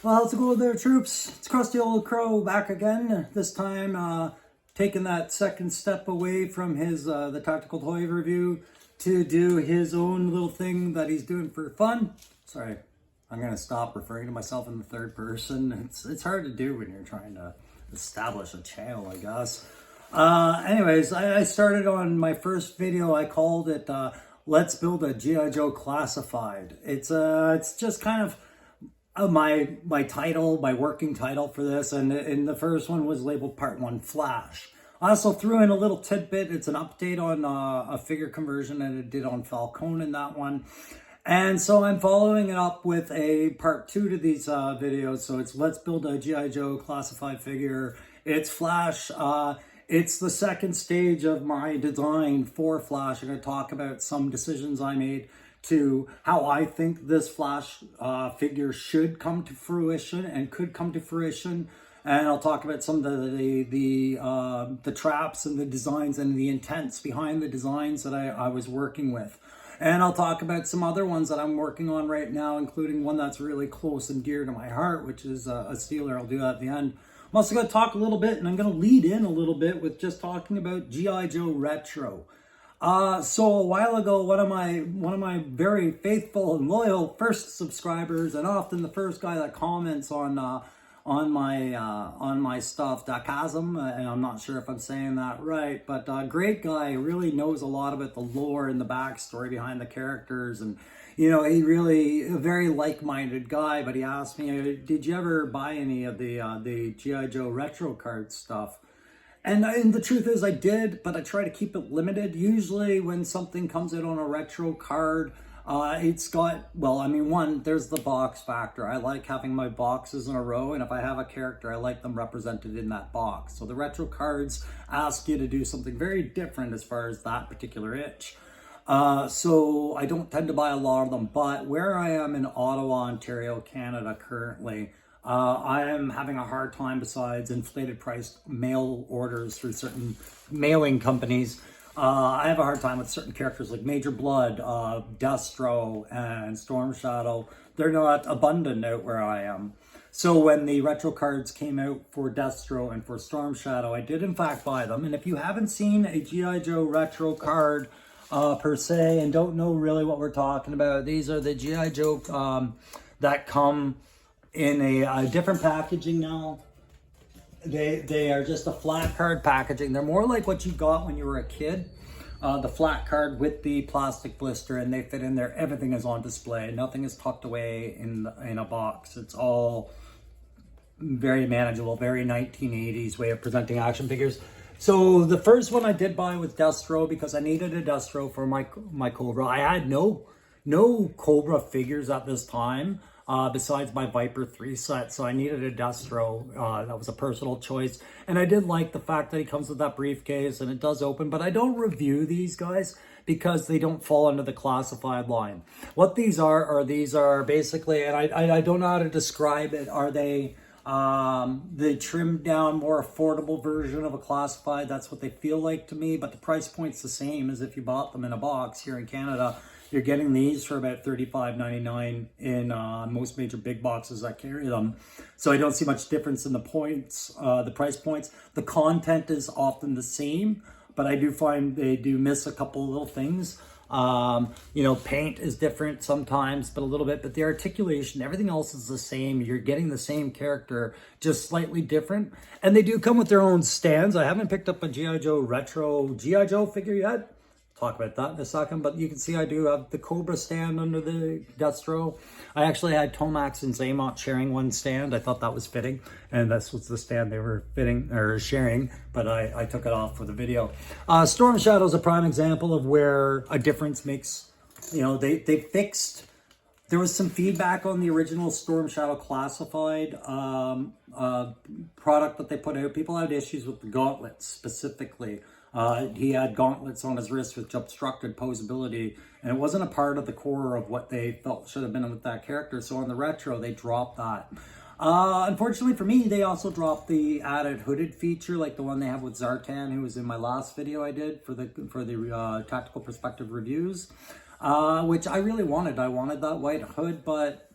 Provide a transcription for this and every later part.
Well, how's it going there, troops? It's Krusty Old Crow back again. This time, taking that second step away from his the tactical toy review to do his own little thing that he's doing for fun. Sorry, I'm gonna stop referring to myself in the third person. It's hard to do when you're trying to establish a channel, I guess. Anyways, I started on my first video. I called it "Let's Build a G.I. Joe Classified." It's just kind of my title, my working title for this, and the first one was labeled Part 1 Flash. I also threw in a little tidbit. It's an update on a figure conversion that it did on Falcone in that one. And so I'm following it up with a part 2 to these videos. So it's Let's Build a G.I. Joe Classified Figure. It's Flash. It's the second stage of my design for Flash. I'm going to talk about some decisions I made to how I think this Flash figure should come to fruition and could come to fruition. And I'll talk about some of the traps and the designs and the intents behind the designs that I was working with. And I'll talk about some other ones that I'm working on right now, including one that's really close and dear to my heart, which is a Steeler. I'll do that at the end. I'm also going to talk a little bit, and I'm going to lead in a little bit with just talking about G.I. Joe Retro. So a while ago, one of my very faithful and loyal first subscribers, and often the first guy that comments on my stuff, Dakazm, and I'm not sure if I'm saying that right, but great guy, really knows a lot about the lore and the backstory behind the characters, and he really a very like-minded guy. But he asked me, did you ever buy any of the G.I. Joe retro card stuff? And the truth is I did, but I try to keep it limited. Usually when something comes out on a retro card, it's got, well, I mean, one, there's the box factor. I like having my boxes in a row, and if I have a character, I like them represented in that box. So the retro cards ask you to do something very different as far as that particular itch. So I don't tend to buy a lot of them, but where I am in Ottawa, Ontario, Canada currently, I am having a hard time, besides inflated price mail orders through certain mailing companies. I have a hard time with certain characters like Major Blood, Destro, and Storm Shadow. They're not abundant out where I am. So when the retro cards came out for Destro and for Storm Shadow, I did in fact buy them. And if you haven't seen a G.I. Joe retro card per se and don't know really what we're talking about, these are the G.I. Joe that come in a different packaging now. They are just a flat card packaging. They're more like what you got when you were a kid. The flat card with the plastic blister, and they fit in there. Everything is on display. Nothing is tucked away in a box. It's all very manageable, very 1980s way of presenting action figures. So the first one I did buy was Destro because I needed a Destro for my Cobra. I had no Cobra figures at this time. Besides my Viper 3 set, so I needed a Destro. That was a personal choice, and I did like the fact that he comes with that briefcase and it does open, but I don't review these guys because they don't fall under the classified line. What these are basically, and I don't know how to describe it, are they the trimmed down, more affordable version of a classified? That's what they feel like to me, but the price point's the same as if you bought them in a box here in Canada. You're getting these for about $35.99 in most major big boxes that carry them. So I don't see much difference in the points, the price points. The content is often the same, but I do find they do miss a couple of little things. Paint is different sometimes, but a little bit. But the articulation, everything else is the same. You're getting the same character, just slightly different. And they do come with their own stands. I haven't picked up a G.I. Joe retro G.I. Joe figure yet. Talk about that in a second, but you can see I do have the Cobra stand under the Destro. I actually had Tomax and Zaymot sharing one stand. I thought that was fitting, and this was the stand they were fitting or sharing, but I took it off for the video. Storm Shadow is a prime example of where a difference makes, they fixed. There was some feedback on the original Storm Shadow Classified product that they put out. People had issues with the gauntlets specifically. He had gauntlets on his wrist which obstructed posability, and it wasn't a part of the core of what they felt should have been with that character. So on the retro, they dropped that. Unfortunately for me, they also dropped the added hooded feature, like the one they have with Zartan, who was in my last video I did for the Tactical Perspective reviews, which I really wanted. I wanted that white hood, but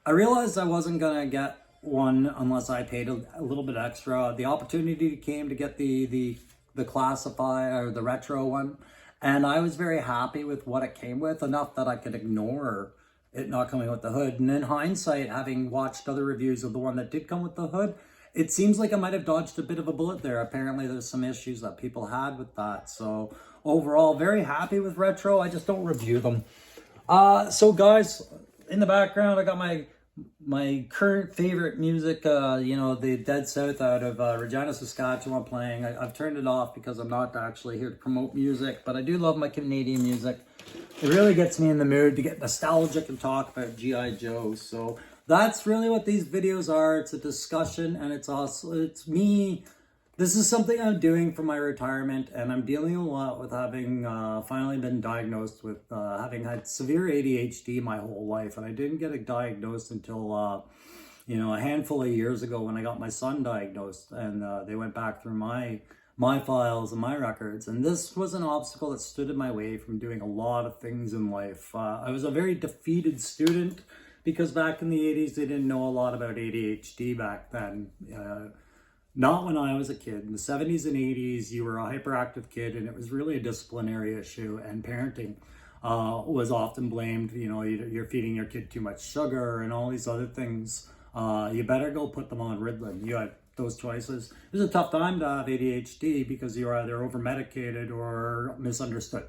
I realized I wasn't gonna get one unless I paid a little bit extra. The opportunity came to get the classify or the retro one, and I was very happy with what it came with, enough that I could ignore it not coming with the hood. And in hindsight, having watched other reviews of the one that did come with the hood, it seems like I might have dodged a bit of a bullet there. Apparently there's some issues that people had with that. So overall, very happy with retro. I just don't review them. So guys, in the background, I got my current favorite music, the Dead South out of Regina, Saskatchewan playing. I've turned it off because I'm not actually here to promote music, but I do love my Canadian music. It really gets me in the mood to get nostalgic and talk about G.I. Joe. So that's really what these videos are. It's a discussion, and it's me. This is something I'm doing for my retirement, and I'm dealing a lot with having finally been diagnosed with having had severe ADHD my whole life. And I didn't get it diagnosed until, a handful of years ago when I got my son diagnosed, and they went back through my files and my records. And this was an obstacle that stood in my way from doing a lot of things in life. I was a very defeated student because back in the 80s, they didn't know a lot about ADHD back then. Not when I was a kid. In the 70s and 80s, you were a hyperactive kid, and it was really a disciplinary issue, and parenting was often blamed. You're feeding your kid too much sugar and all these other things. You better go put them on Ritalin. You had those choices. It was a tough time to have ADHD because you're either over-medicated or misunderstood.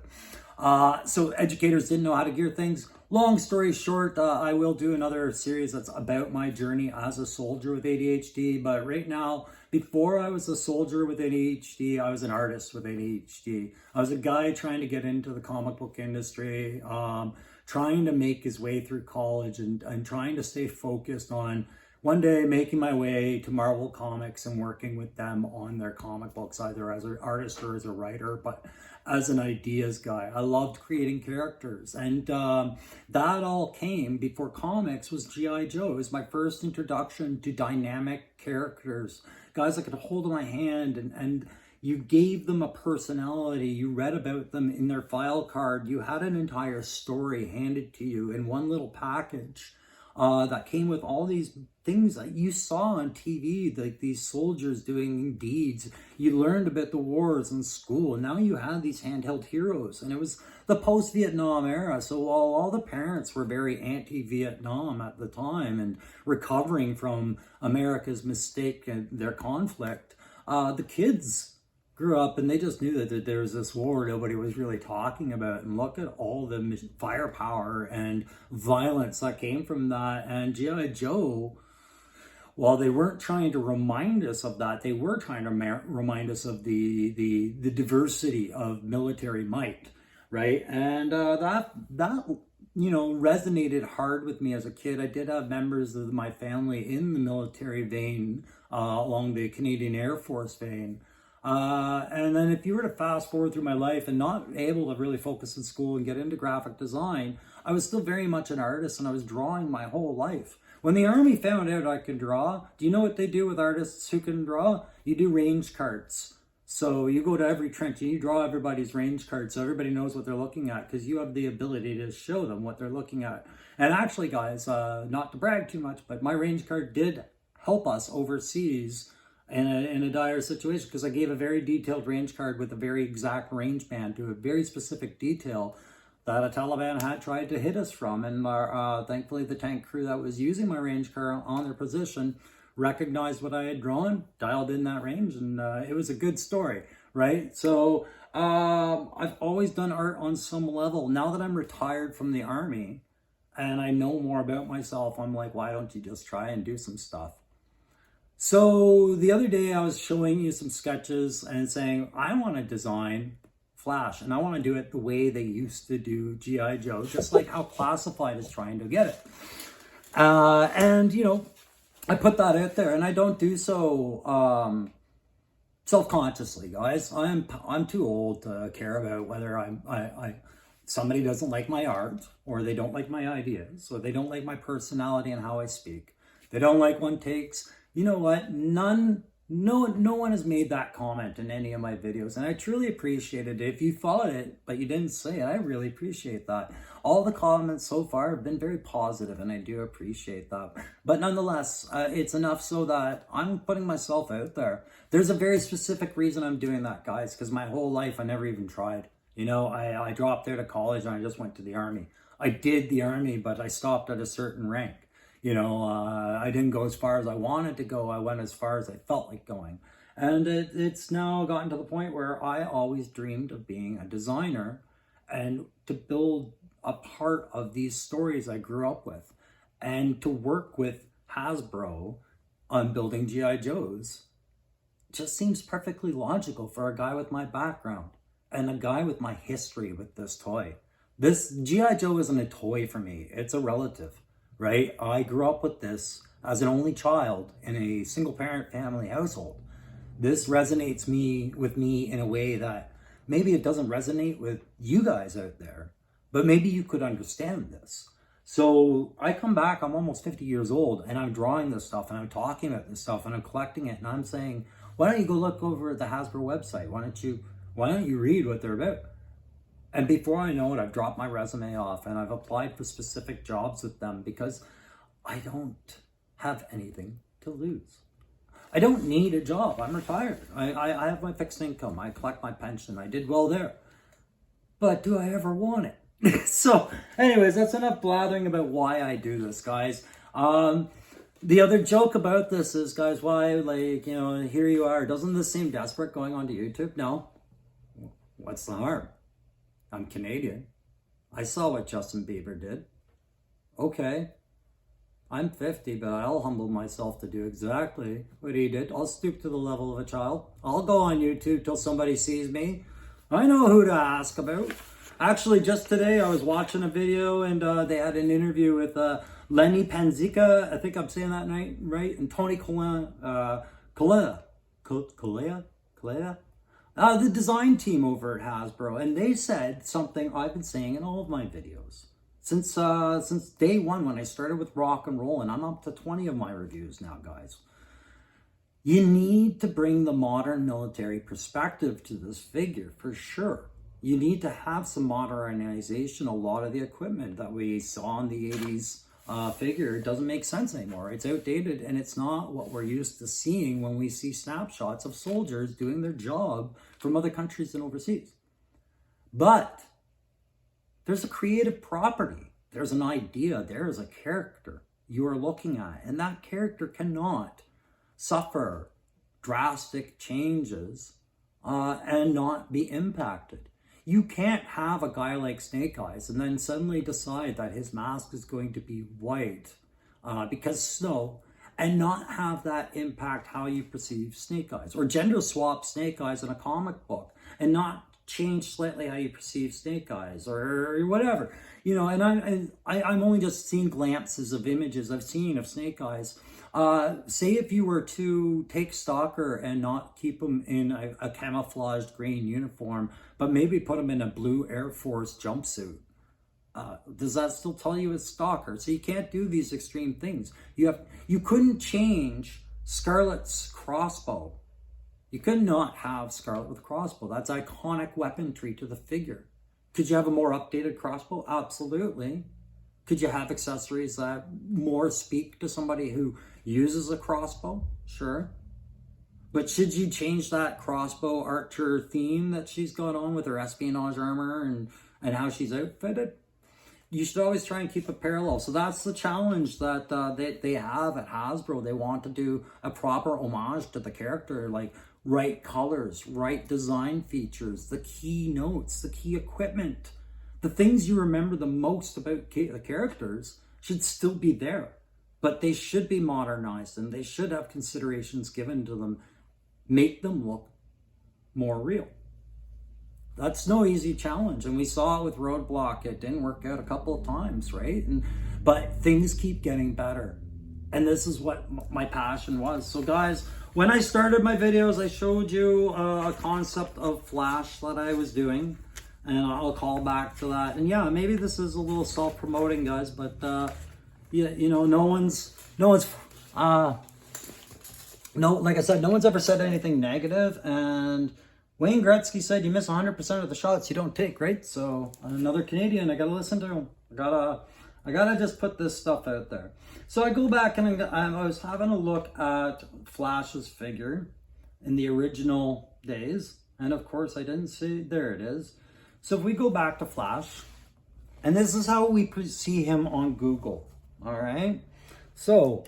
So educators didn't know how to gear things. Long story short, I will do another series that's about my journey as a soldier with ADHD. But right now, before I was a soldier with ADHD, I was an artist with ADHD. I was a guy trying to get into the comic book industry, trying to make his way through college and trying to stay focused on one day making my way to Marvel Comics and working with them on their comic books, either as an artist or as a writer, but as an ideas guy. I loved creating characters, and that all came before comics was G.I. Joe. It was my first introduction to dynamic characters, guys I could hold in my hand, and you gave them a personality. You read about them in their file card. You had an entire story handed to you in one little package. That came with all these things that you saw on TV, like these soldiers doing deeds. You learned about the wars in school, and now you had these handheld heroes. And it was the post-Vietnam era, so while all the parents were very anti-Vietnam at the time and recovering from America's mistake and their conflict, the kids grew up and they just knew that there was this war nobody was really talking about. And look at all the firepower and violence that came from that. And G.I. Joe, while they weren't trying to remind us of that, they were trying to remind us of the diversity of military might, right? And that resonated hard with me as a kid. I did have members of my family in the military vein, along the Canadian Air Force vein. And then if you were to fast forward through my life and not able to really focus in school and get into graphic design, I was still very much an artist, and I was drawing my whole life. When the Army found out I could draw, do you know what they do with artists who can draw? You do range cards. So you go to every trench and you draw everybody's range card so everybody knows what they're looking at, because you have the ability to show them what they're looking at. And actually, guys, not to brag too much, but my range card did help us overseas in a dire situation, because I gave a very detailed range card with a very exact range band to a very specific detail that a Taliban had tried to hit us from. And thankfully the tank crew that was using my range card on their position recognized what I had drawn, dialed in that range, and it was a good story, right? So I've always done art on some level. Now that I'm retired from the Army and I know more about myself, I'm like, why don't you just try and do some stuff? So the other day I was showing you some sketches and saying, I want to design Flash, and I want to do it the way they used to do G.I. Joe, just like how Classified is trying to get it. And I put that out there, and I don't do so self-consciously, guys. I'm too old to care about whether somebody doesn't like my art, or they don't like my ideas, or they don't like my personality and how I speak. They don't like one takes. You know what? None No one has made that comment in any of my videos, and I truly appreciate it. If you thought it, but you didn't say it, I really appreciate that. All the comments so far have been very positive, and I do appreciate that. But nonetheless, it's enough so that I'm putting myself out there. There's a very specific reason I'm doing that, guys, because my whole life I never even tried. You know, I dropped out of college and I just went to the army. I did the army, but I stopped at a certain rank. You know, I didn't go as far as I wanted to go. I went as far as I felt like going. And it's now gotten to the point where I always dreamed of being a designer and to build a part of these stories I grew up with and to work with Hasbro on building G.I. Joes just seems perfectly logical for a guy with my background and a guy with my history with this toy. This G.I. Joe isn't a toy for me. It's a relative. Right? I grew up with this as an only child in a single parent family household. This resonates with me in a way that maybe it doesn't resonate with you guys out there, but maybe you could understand this. So I come back, I'm almost 50 years old, and I'm drawing this stuff, and I'm talking about this stuff, and I'm collecting it, and I'm saying, why don't you go look over at the Hasbro website? Why don't you read what they're about? And before I know it, I've dropped my resume off and I've applied for specific jobs with them because I don't have anything to lose. I don't need a job. I'm retired. I have my fixed income. I collect my pension. I did well there. But do I ever want it? So anyways, that's enough blathering about why I do this, guys. The other joke about this is, guys, why, like, you know, here you are. Doesn't this seem desperate going onto YouTube? No. What's the harm? I'm Canadian. I saw what Justin Bieber did. Okay. I'm 50, but I'll humble myself to do exactly what he did. I'll stoop to the level of a child. I'll go on YouTube till somebody sees me. I know who to ask about. Actually, just today I was watching a video and they had an interview with Lenny Panzica, I think I'm saying that right, and Tony Colea. The design team over at Hasbro, and they said something I've been saying in all of my videos since day one when I started with rock and roll, and I'm up to 20 of my reviews now, guys. You need to bring the modern military perspective to this figure for sure. You need to have some modernization. A lot of the equipment that we saw in the 80s figure doesn't make sense anymore. It's outdated, and it's not what we're used to seeing when we see snapshots of soldiers doing their job from other countries and overseas. But there's a creative property. There's an idea. There is a character you are looking at, and that character cannot suffer drastic changes and not be impacted. You can't have a guy like Snake Eyes and then suddenly decide that his mask is going to be white because snow, and not have that impact how you perceive Snake Eyes, or gender swap Snake Eyes in a comic book and not change slightly how you perceive Snake Eyes or whatever, you know. And I'm only just seeing glimpses of images I've seen of Snake Eyes. Say if you were to take Stalker and not keep him in a camouflaged green uniform, but maybe put him in a blue Air Force jumpsuit. Does that still tell you it's Stalker? So you can't do these extreme things. You couldn't change Scarlet's crossbow. You could not have Scarlet with crossbow. That's iconic weaponry to the figure. Could you have a more updated crossbow? Absolutely. Could you have accessories that more speak to somebody who uses a crossbow? Sure. But should you change that crossbow archer theme that she's got on with her espionage armor and how she's outfitted? You should always try and keep it parallel. So that's the challenge that they have at Hasbro. They want to do a proper homage to the character, like right colors, right design features, the key notes, the key equipment. The things you remember the most about the characters should still be there, but they should be modernized and they should have considerations given to them, make them look more real. That's no easy challenge, and we saw it with Roadblock. It didn't work out a couple of times, right? But things keep getting better, and this is what my passion was. So guys, when I started my videos, I showed you a concept of Flash that I was doing, and I'll call back to that. And yeah, maybe this is a little self-promoting, guys, but yeah, you know, no one's no, like I said, no one's ever said anything negative, and Wayne Gretzky said you miss 100% of the shots you don't take, right? So another Canadian, I gotta listen to him. I gotta just put this stuff out there. So I go back and I was having a look at Flash's figure in the original days, and of course I didn't see, there it is. So if we go back to Flash, and this is how we see him on Google, all right? So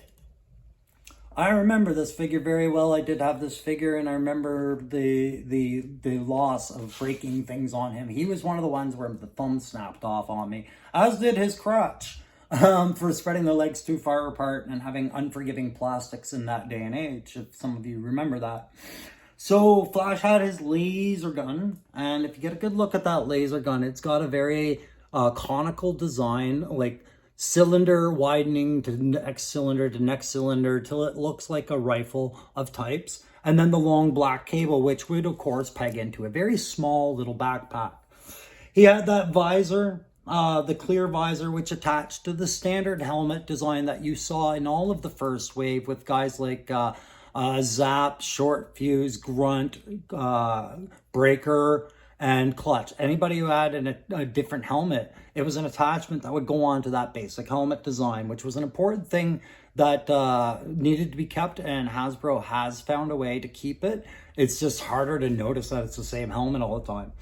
I remember this figure very well. I did have this figure, and I remember the loss of breaking things on him. He was one of the ones where the thumb snapped off on me, as did his crotch, for spreading the legs too far apart and having unforgiving plastics in that day and age, if some of you remember that. So Flash had his laser gun, and if you get a good look at that laser gun, it's got a very conical design, like cylinder widening to next cylinder till it looks like a rifle of types, and then the long black cable, which would of course peg into a very small little backpack. He had that visor, the clear visor, which attached to the standard helmet design that you saw in all of the first wave with guys like Zap, Short Fuse, Grunt, Breaker, and Clutch. Anybody who had a different helmet, it was an attachment that would go on to that basic helmet design, which was an important thing that needed to be kept, and Hasbro has found a way to keep it. It's just harder to notice that it's the same helmet all the time,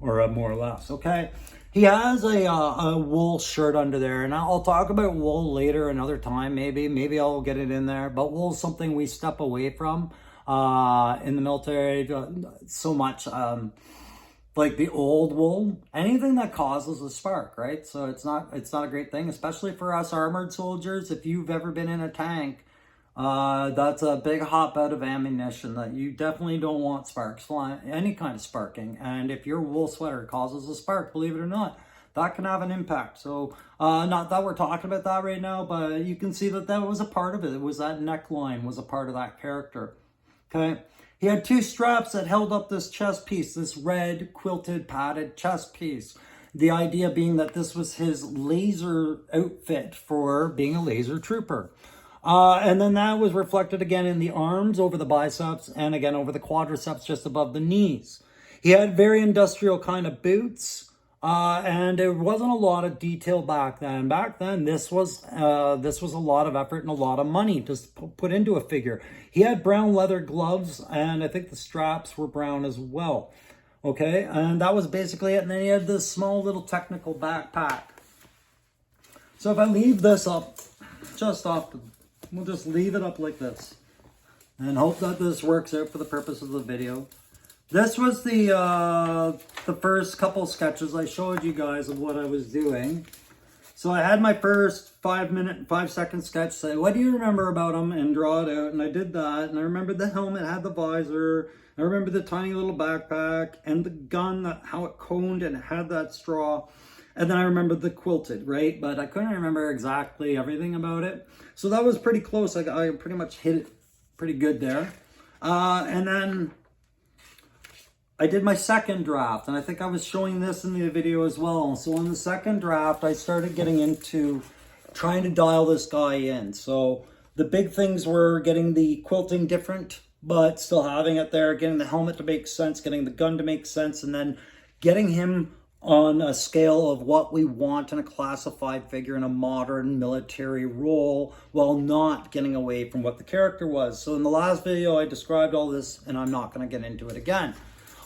or more or less, okay? He has a wool shirt under there, and I'll talk about wool later another time, maybe I'll get it in there, but wool is something we step away from in the military so much. Like the old wool, anything that causes a spark, right? So it's not a great thing, especially for us armored soldiers. If you've ever been in a tank, that's a big hotbed of ammunition that you definitely don't want sparks flying, any kind of sparking. And if your wool sweater causes a spark, believe it or not, that can have an impact. So not that we're talking about that right now, but you can see that that was a part of it. It was that neckline was a part of that character, okay? He had two straps that held up this chest piece, this red quilted padded chest piece. The idea being that this was his laser outfit for being a laser trooper. And then that was reflected again in the arms over the biceps and again over the quadriceps just above the knees. He had very industrial kind of boots. And there wasn't a lot of detail back then. Back then, this was a lot of effort and a lot of money to put into a figure. He had brown leather gloves, and I think the straps were brown as well. Okay, and that was basically it. And then he had this small little technical backpack. So if I leave this up, we'll just leave it up like this, and hope that this works out for the purpose of the video. This was the first couple sketches I showed you guys of what I was doing. So I had my first 5-second sketch, say, what do you remember about him, and draw it out. And I did that. And I remember the helmet had the visor. I remember the tiny little backpack and the gun, how it coned and it had that straw. And then I remember the quilted, right? But I couldn't remember exactly everything about it. So that was pretty close. I pretty much hit it pretty good there. And then I did my second draft, and I think I was showing this in the video as well. So in the second draft, I started getting into trying to dial this guy in. So the big things were getting the quilting different, but still having it there, getting the helmet to make sense, getting the gun to make sense, and then getting him on a scale of what we want in a classified figure in a modern military role, while not getting away from what the character was. So in the last video, I described all this, and I'm not going to get into it again.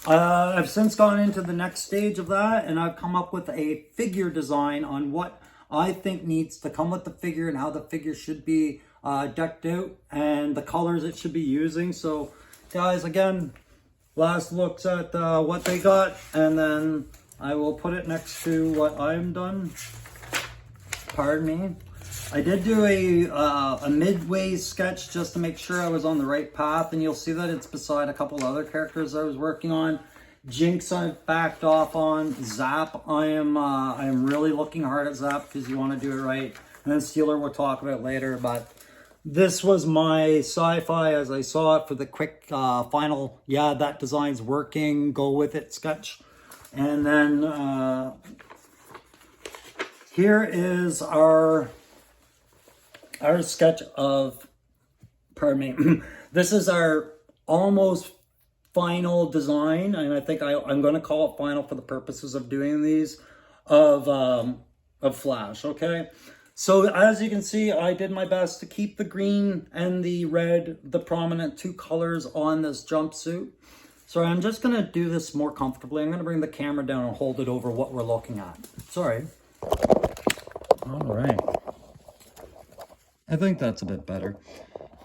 I've since gone into the next stage of that, and I've come up with a figure design on what I think needs to come with the figure and how the figure should be decked out and the colors it should be using. So guys, again, last looks at what they got, and then I will put it next to what I'm done. Pardon me. I did do a midway sketch just to make sure I was on the right path, and you'll see that it's beside a couple other characters I was working on. Jinx I've backed off on. Zap, I am really looking hard at Zap because you want to do it right. And then Steeler we'll talk about later, but this was my sci-fi as I saw it for the quick final, yeah, that design's working, go with it sketch. And then here is our sketch of pardon me, this is our almost final design, and I think I'm going to call it final for the purposes of doing these, of Flash, okay? So as you can see, I did my best to keep the green and the red, the prominent two colors on this jumpsuit. So I'm just going to do this more comfortably. I'm going to bring the camera down and hold it over what we're looking at. Sorry. All right. I think that's a bit better.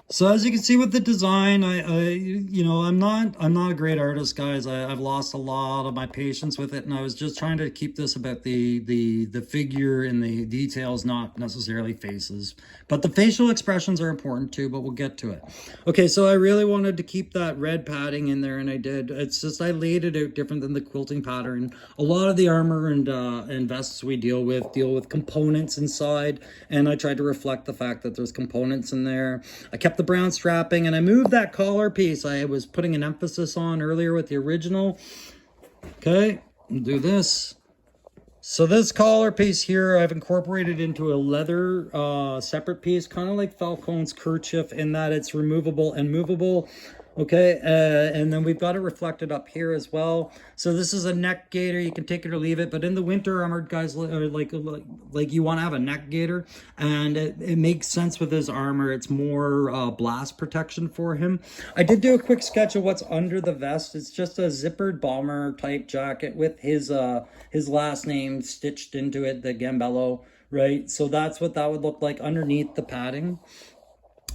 So as you can see with the design, you know, I'm not a great artist, guys. I've lost a lot of my patience with it, and I was just trying to keep this about the figure and the details, not necessarily faces. But the facial expressions are important too, but we'll get to it. Okay, so I really wanted to keep that red padding in there, and I did. It's just I laid it out different than the quilting pattern. A lot of the armor and vests we deal with components inside, and I tried to reflect the fact that there's components in there. I kept the brown strapping, and I moved that collar piece I was putting an emphasis on earlier with the original. Okay, I'll do this. So this collar piece here, I've incorporated into a leather separate piece, kind of like Falcon's kerchief, in that it's removable and movable. Okay, and then we've got it reflected up here as well. So this is a neck gaiter. You can take it or leave it, but in the winter, armored guys are like you want to have a neck gaiter, and it makes sense with his armor. It's more blast protection for him. I did do a quick sketch of what's under the vest. It's just a zippered bomber type jacket with his last name stitched into it, the Gambello, right? So that's what that would look like underneath the padding.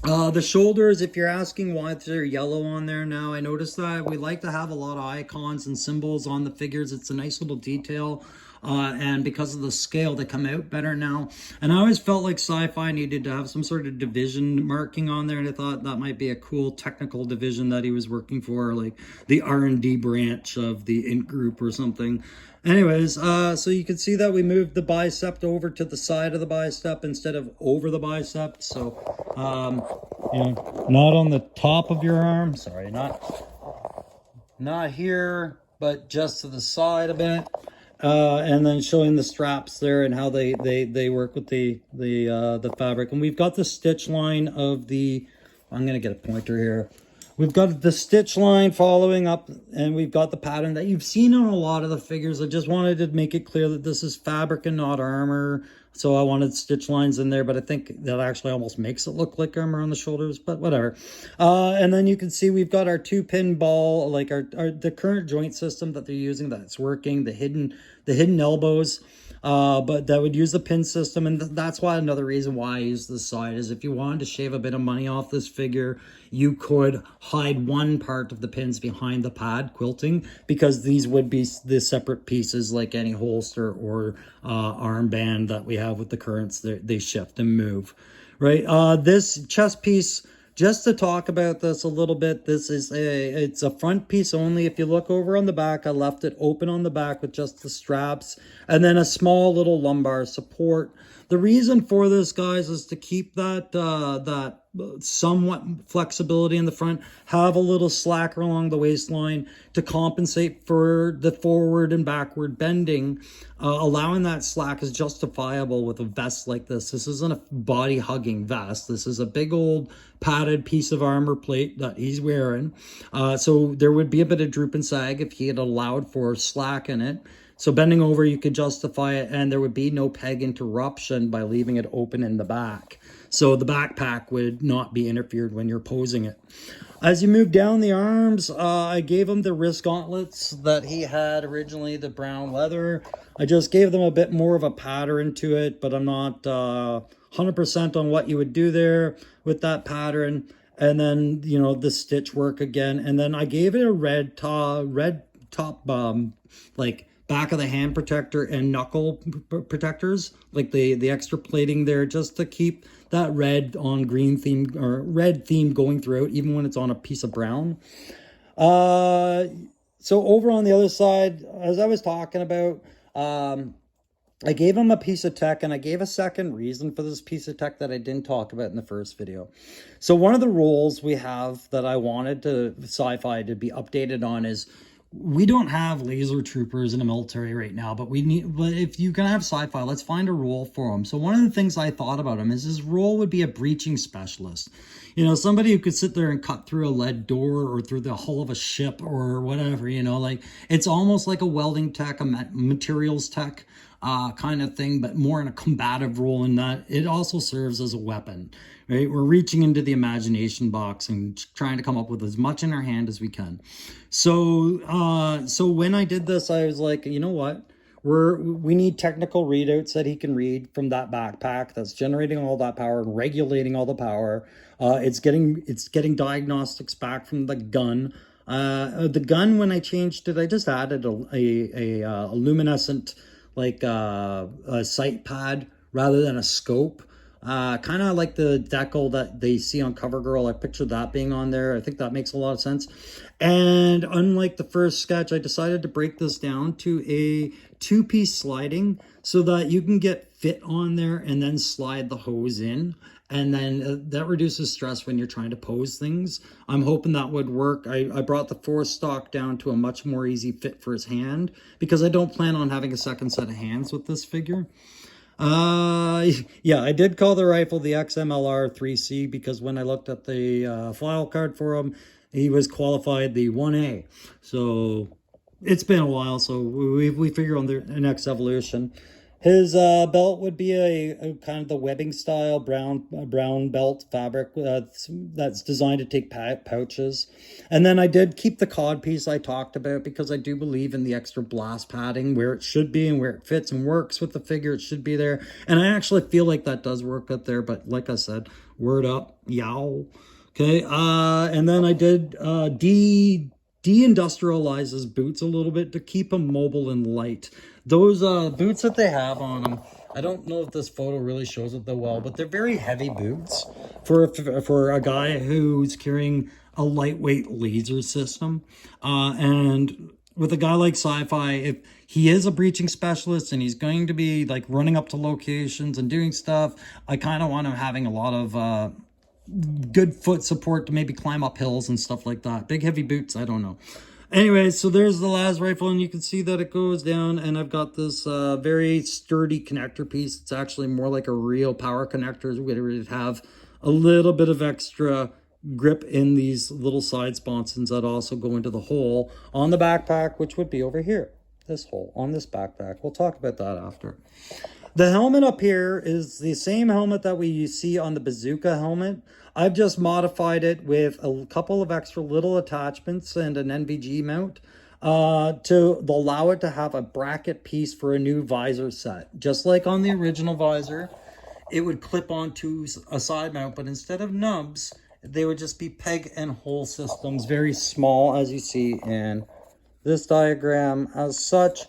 The shoulders, if you're asking why they're yellow on there now, I noticed that we like to have a lot of icons and symbols on the figures. It's a nice little detail. And because of the scale, they come out better now. And I always felt like sci-fi needed to have some sort of division marking on there, and I thought that might be a cool technical division that he was working for, like the R&D branch of the Int group or something. Anyways, so you can see that we moved the bicep over to the side of the bicep instead of over the bicep. So, you know, not on the top of your arm. Sorry, not here, but just to the side a bit. And then showing the straps there and how they work with the fabric. And we've got the stitch line of the, I'm gonna get a pointer here. We've got the stitch line following up, and we've got the pattern that you've seen on a lot of the figures. I just wanted to make it clear that this is fabric and not armor. So I wanted stitch lines in there, but I think that actually almost makes it look like armor on the shoulders, but whatever. And then you can see we've got our 2-pin ball, like the current joint system that they're using that's working, the hidden elbows. But that would use the pin system, and that's why another reason why I use this side is if you wanted to shave a bit of money off this figure, you could hide one part of the pins behind the pad quilting, because these would be the separate pieces like any holster or armband that we have with the currents. They shift and move, right? This chest piece, just to talk about this a little bit, it's a front piece only. If you look over on the back, I left it open on the back with just the straps and then a small little lumbar support. The reason for this, guys, is to keep that somewhat flexibility in the front, have a little slacker along the waistline to compensate for the forward and backward bending. Allowing that slack is justifiable with a vest like this. This isn't a body hugging vest. This is a big old padded piece of armor plate that he's wearing. So there would be a bit of droop and sag if he had allowed for slack in it. So bending over, you could justify it, and there would be no peg interruption by leaving it open in the back. So the backpack would not be interfered when you're posing it. As you move down the arms, I gave him the wrist gauntlets that he had originally, the brown leather. I just gave them a bit more of a pattern to it, but I'm not 100% on what you would do there with that pattern. And then, you know, the stitch work again. And then I gave it a red top, like back of the hand protector and knuckle protectors, like the extra plating there, just to keep that red on green theme or red theme going throughout, even when it's on a piece of brown. So over on the other side, as I was talking about, I gave him a piece of tech, and I gave a second reason for this piece of tech that I didn't talk about in the first video. So one of the roles we have that I wanted to sci-fi to be updated on is we don't have laser troopers in the military right now, but if you can have sci-fi, let's find a role for him. So one of the things I thought about him is his role would be a breaching specialist. You know, somebody who could sit there and cut through a lead door or through the hull of a ship or whatever, you know, like it's almost like a welding tech, a materials tech kind of thing, but more in a combative role in that it also serves as a weapon, right? We're reaching into the imagination box and trying to come up with as much in our hand as we can. So when I did this, I was like, you know what? We need technical readouts that he can read from that backpack that's generating all that power and regulating all the power. It's getting diagnostics back from the gun. The gun, when I changed it, I just added a luminescent a sight pad rather than a scope. Kind of like the decal that they see on CoverGirl. I pictured that being on there. I think that makes a lot of sense. And unlike the first sketch, I decided to break this down to a two-piece sliding so that you can get fit on there and then slide the hose in. And then that reduces stress when you're trying to pose things. I'm hoping that would work. I brought the force stock down to a much more easy fit for his hand because I don't plan on having a second set of hands with this figure. Yeah, I did call the rifle the XMLR 3C because when I looked at the file card for him, he was qualified the 1A. So it's been a while, so we figure on the next evolution. His belt would be a kind of the webbing style brown belt fabric that's designed to take pouches. And then I did keep the cod piece I talked about because I do believe in the extra blast padding where it should be and where it fits and works with the figure. It should be there. And I actually feel like that does work up there. But like I said, word up, yow. Okay, and then I did de-industrialize his boots a little bit to keep him mobile and light. Those boots that they have on them, I don't know if this photo really shows it that well, but they're very heavy boots for a guy who's carrying a lightweight laser system. And with a guy like Sci-Fi, if he is a breaching specialist and he's going to be like running up to locations and doing stuff, I kind of want him having a lot of good foot support to maybe climb up hills and stuff like that. Big heavy boots, I don't know. Anyway, so there's the las rifle, and you can see that it goes down, and I've got this very sturdy connector piece. It's actually more like a real power connector. We would have a little bit of extra grip in these little side sponsons that also go into the hole on the backpack, which would be over here. This hole on this backpack. We'll talk about that after. The helmet up here is the same helmet that we see on the bazooka helmet. I've just modified it with a couple of extra little attachments and an NVG mount to allow it to have a bracket piece for a new visor set. Just like on the original visor, it would clip onto a side mount, but instead of nubs, they would just be peg and hole systems, very small, as you see in this diagram. As such,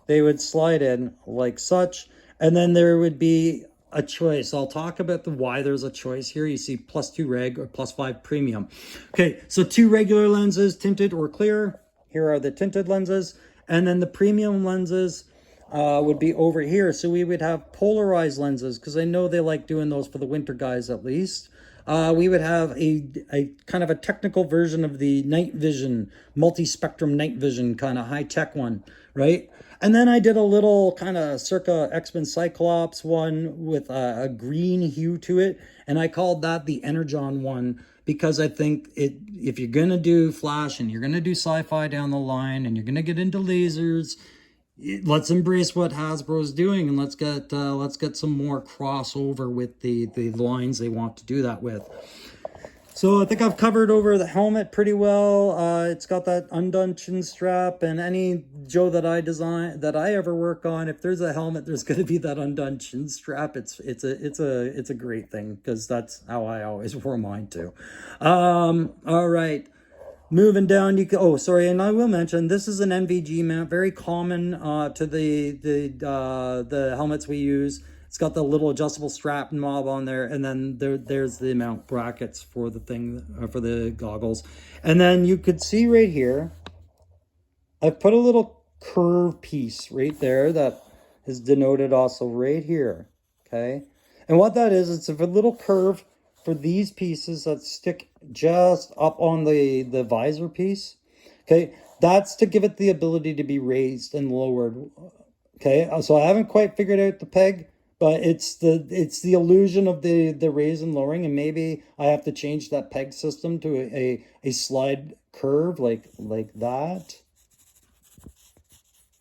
they would slide in like such. And then there would be a choice. I'll talk about why there's a choice here. You see +2 reg or +5 premium. Okay, so 2 regular lenses, tinted or clear. Here are the tinted lenses. And then the premium lenses would be over here. So we would have polarized lenses because I know they like doing those for the winter guys at least. We would have a kind of a technical version of the night vision, multi-spectrum night vision kind of high-tech one, right? And then I did a little kind of circa X-Men Cyclops one with a green hue to it. And I called that the Energon one because I think if you're going to do Flash and you're going to do sci-fi down the line and you're going to get into lasers, let's embrace what Hasbro's doing and let's get some more crossover with the lines they want to do that with. So I think I've covered over the helmet pretty well. It's got that undone chin strap, and any Joe that I ever work on, if there's a helmet, there's going to be that undone chin strap. It's a great thing because that's how I always wore mine too. All right. Moving down, and I will mention this is an NVG mount, very common to the helmets we use. It's got the little adjustable strap knob on there, and then there's the mount brackets for the thing for the goggles. And then you could see right here, I've put a little curve piece right there that is denoted also right here. Okay, and what that is, it's a little curve for these pieces that stick just up on the visor piece. Okay, That's to give it the ability to be raised and lowered. Okay, so I haven't quite figured out the peg, but it's the illusion of the raise and lowering, and maybe I have to change that peg system to a slide curve like that,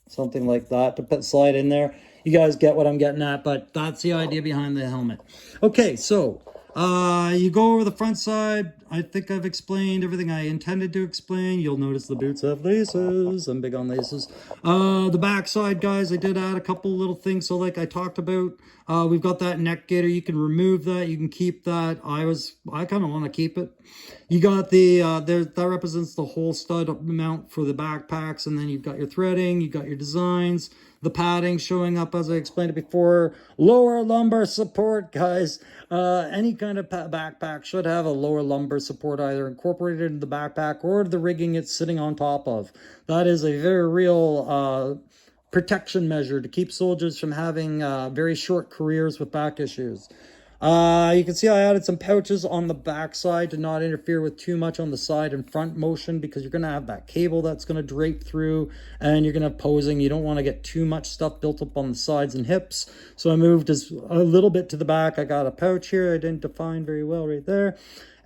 something like that to put slide in there. You guys get what I'm getting at, but that's the idea behind the helmet. Okay, so you go over the front side. I think I've explained everything I intended to explain. You'll notice the boots have laces. I'm big on laces. The back side, guys, I did add a couple little things. So like I talked about, we've got that neck gaiter. You can remove that. You can keep that. I kind of want to keep it. You got that represents the whole stud mount for the backpacks, and then you've got your threading, you got your designs, the padding showing up as I explained it before. Lower lumbar support, guys. Any kind of backpack should have a lower lumbar support either incorporated into the backpack or the rigging it's sitting on top of. That is a very real protection measure to keep soldiers from having very short careers with back issues. You can see I added some pouches on the back side to not interfere with too much on the side and front motion, because you're going to have that cable that's going to drape through and you're going to have posing. You don't want to get too much stuff built up on the sides and hips. So I moved a little bit to the back. I got a pouch here I didn't define very well right there.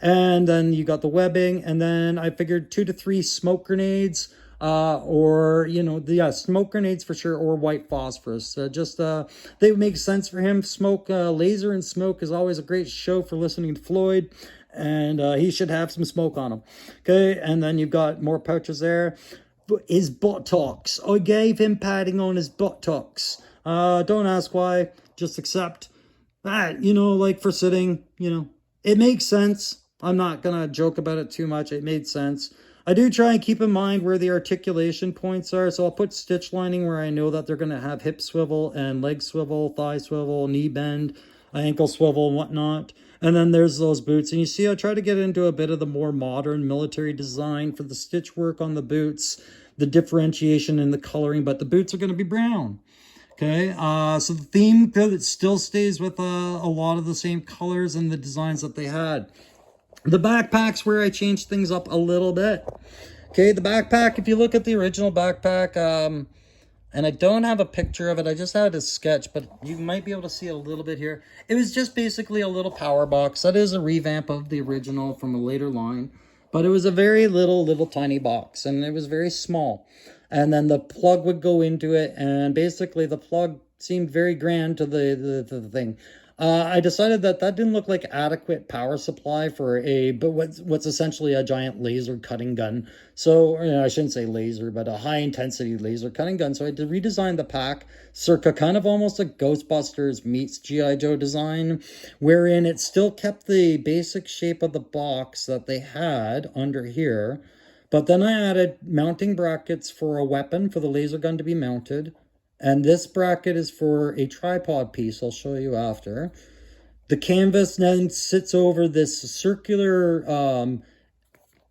And then you got the webbing, and then I figured 2 to 3 smoke grenades. Or, smoke grenades for sure, or white phosphorus. They make sense for him. Smoke, laser and smoke is always a great show for listening to Floyd, and he should have some smoke on him. Okay, and then you've got more pouches there. His buttocks. I gave him padding on his buttocks. Don't ask why, just accept that, like for sitting, it makes sense. I'm not gonna joke about it too much. It made sense. I do try and keep in mind where the articulation points are. So I'll put stitch lining where I know that they're going to have hip swivel and leg swivel, thigh swivel, knee bend, ankle swivel, and whatnot. And then there's those boots. And you see, I try to get into a bit of the more modern military design for the stitch work on the boots, the differentiation in the coloring, but the boots are going to be brown. Okay, so the theme still stays with a lot of the same colors and the designs that they had. The backpack's where I changed things up a little bit. Okay, the backpack, if you look at the original backpack, and I don't have a picture of it, I just had a sketch, but you might be able to see it a little bit here. It was just basically a little power box. That is a revamp of the original from a later line, but it was a very little tiny box, and it was very small. And then the plug would go into it, and basically the plug seemed very grand to the thing. I decided that didn't look like adequate power supply for what's essentially a giant laser cutting gun. So, I shouldn't say laser, but a high intensity laser cutting gun. So I had to redesign the pack circa kind of almost a Ghostbusters meets G.I. Joe design, wherein it still kept the basic shape of the box that they had under here. But then I added mounting brackets for a weapon for the laser gun to be mounted. And this bracket is for a tripod piece I'll show you after. The canvas then sits over this circular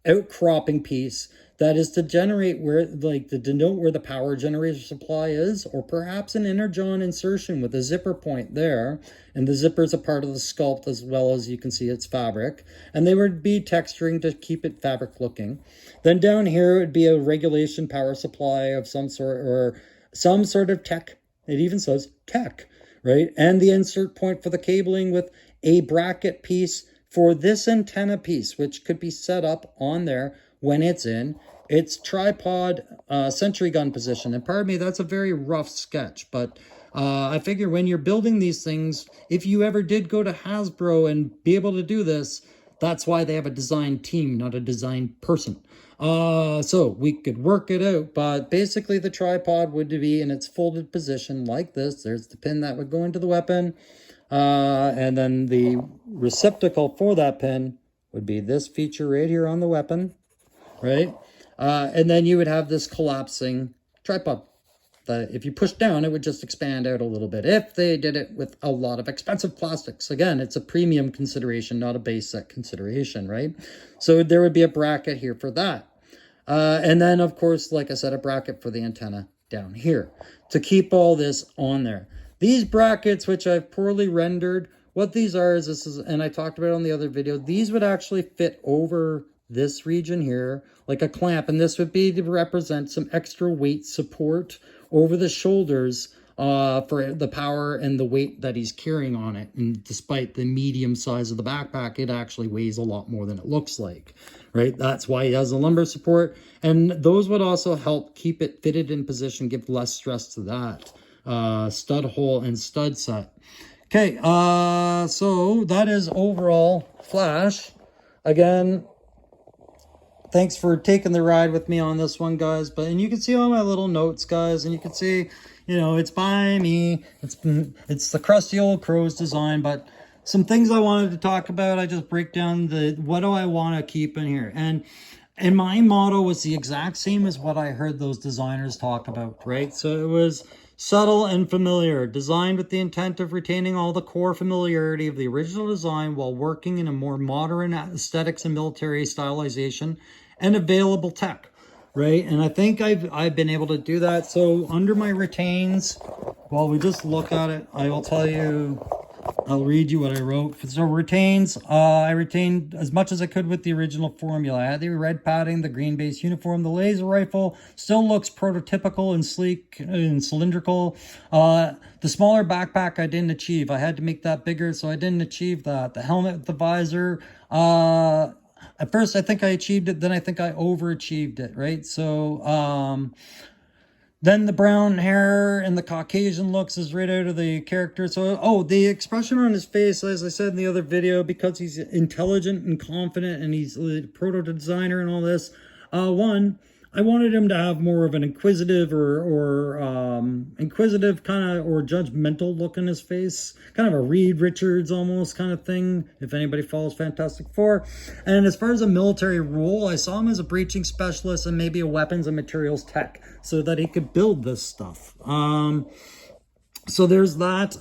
outcropping piece that is to generate to denote where the power generator supply is, or perhaps an energon insertion with a zipper point there. And the zipper is a part of the sculpt, as well as you can see it's fabric. And they would be texturing to keep it fabric looking. Then down here it would be a regulation power supply of some sort, or some sort of tech. It even says tech, right? And the insert point for the cabling with a bracket piece for this antenna piece, which could be set up on there when it's in its tripod sentry gun position. And pardon me, that's a very rough sketch, but I figure when you're building these things, if you ever did go to Hasbro and be able to do this, that's why they have a design team, not a design person. So we could work it out, but basically the tripod would be in its folded position like this. There's the pin that would go into the weapon. And then the receptacle for that pin would be this feature right here on the weapon, right? And then you would have this collapsing tripod that if you push down, it would just expand out a little bit. If they did it with a lot of expensive plastics, again, it's a premium consideration, not a basic consideration, right? So there would be a bracket here for that. And then, of course, like I said, a bracket for the antenna down here to keep all this on there. These brackets, which I've poorly rendered, what these are is and I talked about it on the other video, these would actually fit over this region here like a clamp, and this would be to represent some extra weight support over the shoulders for the power and the weight that he's carrying on it. And despite the medium size of the backpack, it actually weighs a lot more than it looks like, right? That's why he has a lumbar support, and those would also help keep it fitted in position, give less stress to that stud hole and stud set. Okay, so that is overall Flash. Again, thanks for taking the ride with me on this one, guys. And you can see all my little notes, guys, and you can see, you know, it's by me. It's the crusty old Crow's design, but some things I wanted to talk about. I just break down what do I want to keep in here. And my motto was the exact same as what I heard those designers talk about, right? So it was subtle and familiar, designed with the intent of retaining all the core familiarity of the original design while working in a more modern aesthetics and military stylization and available tech, right? And I think I've been able to do that. So under my retains, while we just look at it, I will tell you, I'll read you what I wrote. So retains, I retained as much as I could with the original formula. I had the red padding, the green base uniform. The laser rifle still looks prototypical and sleek and cylindrical. The smaller backpack I didn't achieve. I had to make that bigger, so I didn't achieve that. The helmet with the visor, at first I think I achieved it, then I think I overachieved it, right? So, then the brown hair and the Caucasian looks is right out of the character. So, oh, the expression on his face, as I said in the other video, because he's intelligent and confident and he's a proto designer and all this. One, I wanted him to have more of an inquisitive or inquisitive kind of, or judgmental look in his face. Kind of a Reed Richards almost kind of thing, if anybody follows Fantastic Four. And as far as a military role, I saw him as a breaching specialist and maybe a weapons and materials tech, so that he could build this stuff. So there's that.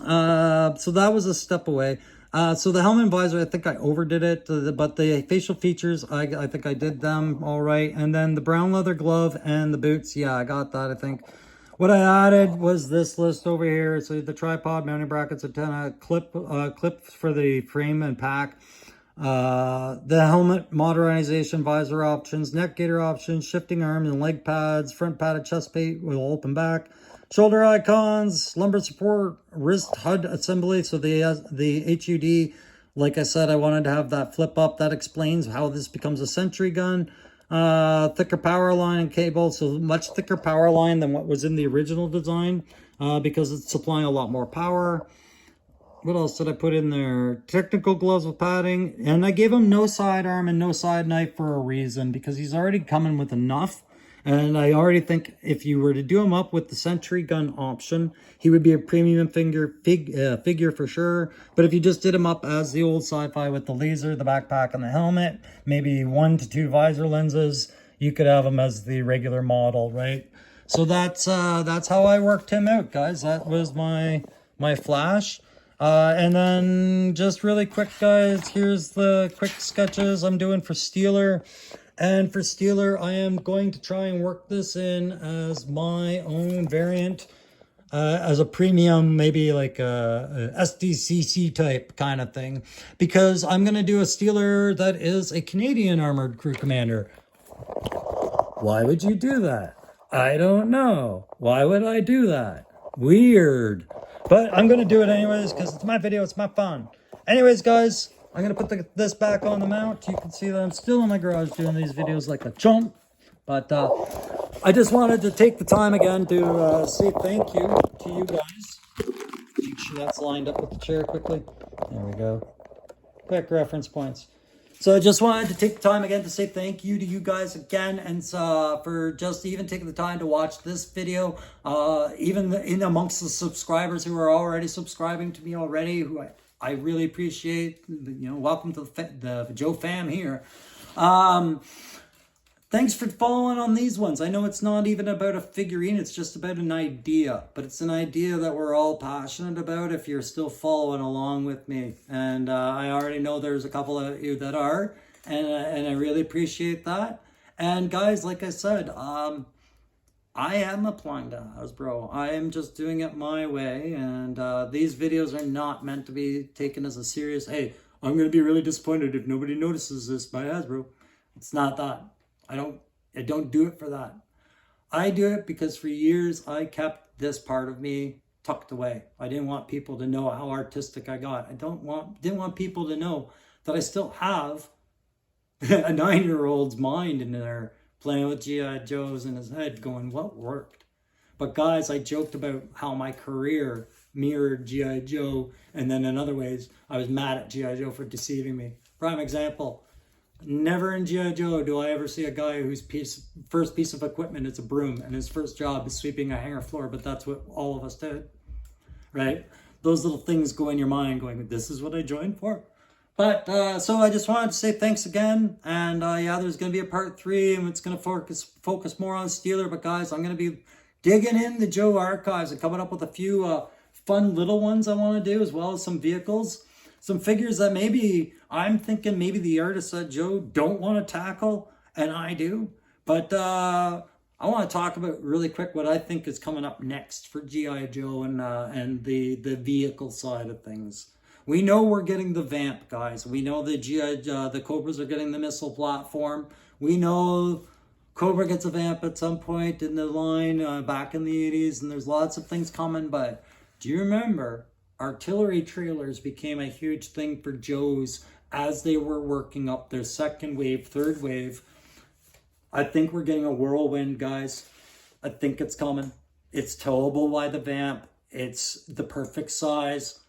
So that was a step away. So the helmet and visor, I think I overdid it, but the facial features, I think I did them all right. And then the brown leather glove and the boots, yeah, I got that, I think. What I added was this list over here. So the tripod, mounting brackets, antenna, clips for the frame and pack. The helmet modernization, visor options, neck gaiter options, shifting arms and leg pads, front padded chest plate with open back, shoulder icons, lumbar support, wrist HUD assembly. So the HUD, like I said, I wanted to have that flip up. That explains how this becomes a sentry gun. Thicker power line and cable, so much thicker power line than what was in the original design, because it's supplying a lot more power. What else did I put in there? Technical gloves with padding. And I gave him no sidearm and no side knife for a reason, because he's already coming with enough. And I already think if you were to do him up with the sentry gun option, he would be a premium figure for sure. But if you just did him up as the old sci-fi with the laser, the backpack, and the helmet, maybe 1 to 2 visor lenses, you could have him as the regular model, right? So that's how I worked him out, guys. That was my Flash. And then just really quick, guys, here's the quick sketches I'm doing for Steeler. And for Steeler, I am going to try and work this in as my own variant, as a premium, maybe like a SDCC type kind of thing, because I'm going to do a Steeler that is a Canadian Armored Crew Commander. Why would you do that? I don't know. Why would I do that? Weird. But I'm going to do it anyways, because it's my video, it's my fun. Anyways, guys, I'm going to put this back on the mount. You can see that I'm still in my garage doing these videos like a chump. But I just wanted to take the time again to say thank you to you guys. Make sure that's lined up with the chair quickly. There we go. Quick reference points. So I just wanted to take the time again to say thank you to you guys again, and for just even taking the time to watch this video, even in amongst the subscribers who are already subscribing to me already, who I really appreciate. You know, welcome to the Joe fam here. Thanks for following on these ones. I know it's not even about a figurine, it's just about an idea. But it's an idea that we're all passionate about if you're still following along with me. And I already know there's a couple of you that are, and I really appreciate that. And guys, like I said, I am applying to Hasbro. I am just doing it my way. And these videos are not meant to be taken as a serious, hey, I'm going to be really disappointed if nobody notices this by Hasbro. It's not that. I don't do it for that. I do it because for years I kept this part of me tucked away. I didn't want people to know how artistic I got. Didn't want people to know that I still have a 9-year-old's mind in there playing with G.I. Joes in his head going, what worked? But guys, I joked about how my career mirrored G.I. Joe, and then in other ways, I was mad at G.I. Joe for deceiving me. Prime example, never in G.I. Joe do I ever see a guy whose first piece of equipment is a broom, and his first job is sweeping a hangar floor, but that's what all of us did, right? Those little things go in your mind going, this is what I joined for? But, so I just wanted to say thanks again, and yeah, there's going to be a part 3, and it's going to focus more on Steeler, but guys, I'm going to be digging in the Joe archives and coming up with a few fun little ones I want to do, as well as some vehicles, some figures that maybe I'm thinking maybe the artists at Joe don't want to tackle, and I do. But I want to talk about really quick what I think is coming up next for G.I. Joe and the vehicle side of things. We know we're getting the Vamp, guys. We know the the Cobras are getting the missile platform. We know Cobra gets a Vamp at some point in the line back in the 80s, and there's lots of things coming. But do you remember artillery trailers became a huge thing for Joes as they were working up their second wave, third wave? I think we're getting a whirlwind, guys. I think it's coming. It's towable by the Vamp. It's the perfect size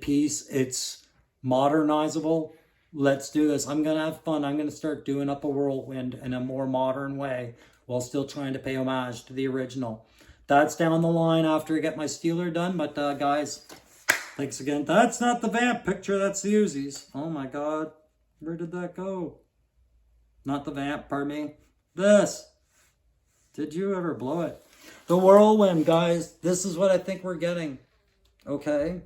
piece. It's modernizable. Let's do this. I'm going to have fun. I'm going to start doing up a whirlwind in a more modern way while still trying to pay homage to the original. That's down the line after I get my Steeler done. But guys, thanks again. That's not the Vamp picture. That's the Uzis. Oh my God. Where did that go? Not the Vamp, pardon me. This. Did you ever blow it? The whirlwind, guys. This is what I think we're getting. Okay.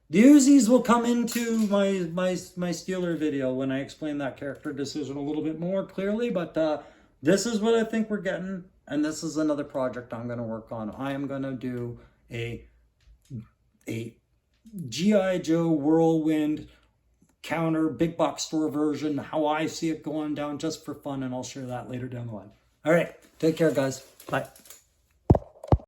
The Uzis will come into my Steeler video when I explain that character decision a little bit more clearly, but this is what I think we're getting, and this is another project I'm going to work on. I am going to do a G.I. Joe Whirlwind counter big box store version, how I see it going down just for fun, and I'll share that later down the line. All right, take care, guys. Bye.